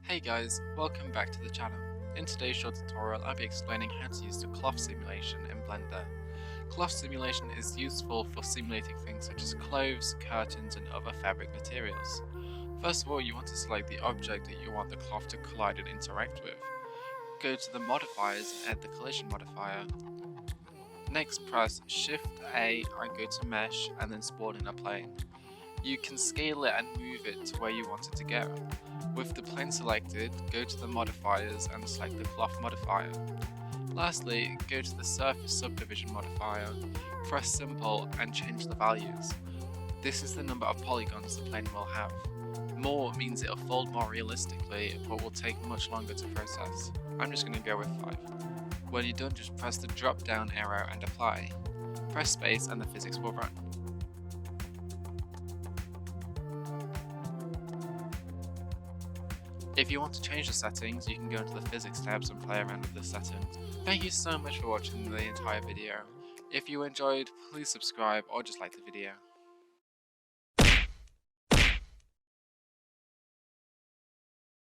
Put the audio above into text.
Hey guys, welcome back to the channel. In today's short tutorial, I'll be explaining how to use the cloth simulation in Blender. Cloth simulation is useful for simulating things such as clothes, curtains, and other fabric materials. First of all, you want to select the object that you want the cloth to collide and interact with. Go to the modifiers and add the collision modifier. Next, press Shift A and go to Mesh and then spawn in a plane. You can scale it and move it to where you want it to go. With the plane selected, go to the modifiers and select the cloth modifier. Lastly, go to the surface subdivision modifier, press simple and change the values. This is the number of polygons the plane will have. More means it'll fold more realistically, but will take much longer to process. I'm just going to go with 5. When you're done, just press the drop down arrow and apply. Press space and the physics will run. If you want to change the settings, you can go into the physics tabs and play around with the settings. Thank you so much for watching the entire video. If you enjoyed, please subscribe or just like the video.